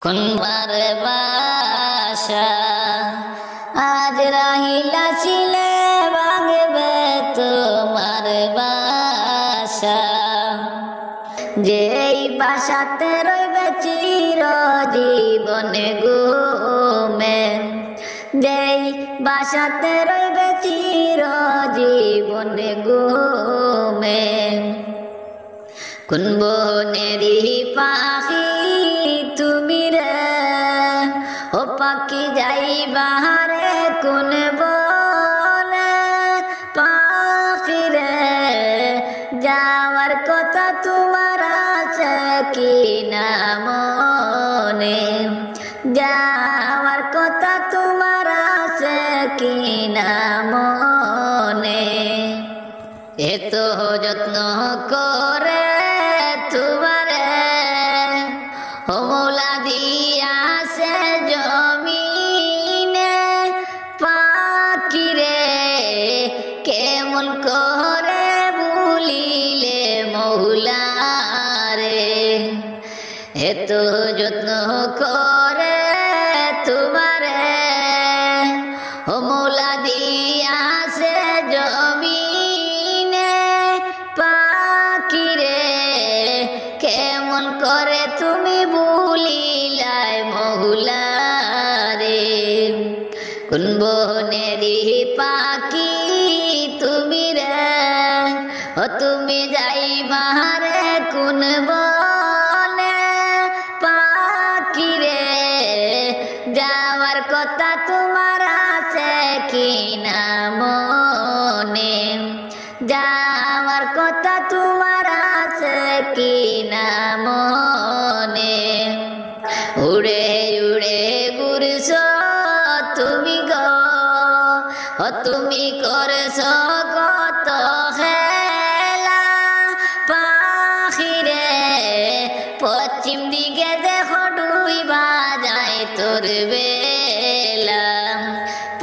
কুনবার বাসা আজ রাহিলা ছিলে ভাঙবে তোমার বাসা যেই বাসাতে রইবে চিরজীবনে ঘুমে যেই বাসাতে রইবে চিরজীবনে ঘুমে কোন বনেরি পাখি তুমি রে ও পাখি যাই বাহারে কোন বনে পাখি রে যাওয়ার কথা তোমার আছে কি না মনে যাওয়ার কথা তোমার আছে কি না মনে এত যত্ন করে তোমারে ও মৌলা দিয়াছে জমিনে পাখি রে কেমন করে ভুলিলে মৌলা রে এত যত্ন করে তোমারে ও মৌলা দিয়াছে জমিনে পাখি রে কেমন করে তুমি ভুলিলাই মৌলা রে কোন বনেরি পাখি তুমি রে ও তুমি যাই বাহারে কোন বনে পাখি রে যাওয়ার কথা তোমার আছে কি না মনে যাওয়ার কথা তোমার আছে কি না মনে উড়ে উড়ে ঘুরছ তুমি গো ও তুমি করছ কত খেলা পাখি রে পশ্চিম দিকে দেখো ডুইবা যায় তোর বেলা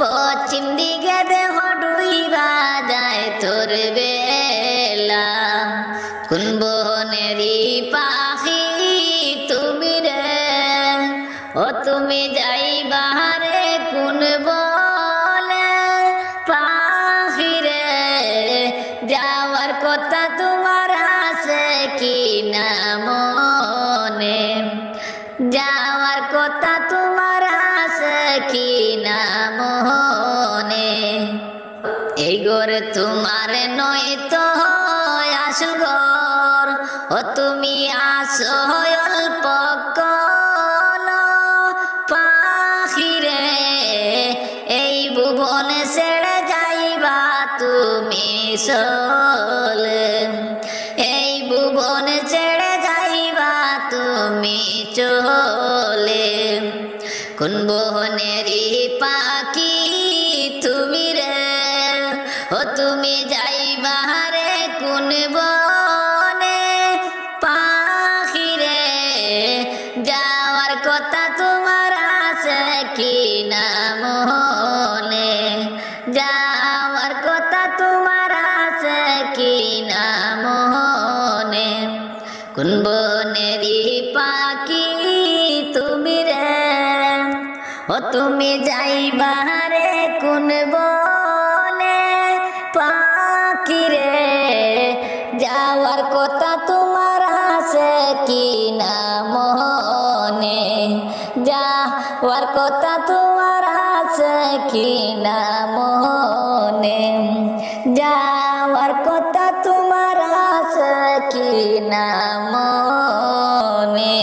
পশ্চিম দিকে দেখো ডুইবা যায় তোর বেলা কোন বনেরি পাখি তুমি রে ও তুমি যাই বাহারে কোন বনে পাখি রে যাওয়ার কথা তোমার আছে কি না মনে যাওয়ার কথা তোমার আছে কি না মনে এই ঘরে তোমার নয় তো আসল ঘর ও তুমি আসো অল্প কল পাখি রে এই ভুবনে ছেড়ে যাইবা তুমি চলে এই ভুবনে ছেড়ে যাইবা তুমি চলে কোন বনেরি পাখি তুমি রে ও তুমি যাই বাহারে কোন বনে পাখি রে যাওয়ার কথা তোমার আছে কি না মনে যাওয়ার কথা তোমার আছে কি না মনে কোন বনেরি পাখি তুমি রে ও তুমি যাই বাহারে কোন বনে পাখি রে যাওয়ার কথা তোমার আছে কি না মনে যাওয়ার কথা তোমার আছে কি না মনে যাওয়ার কথা তোমার আছে কি না মনে।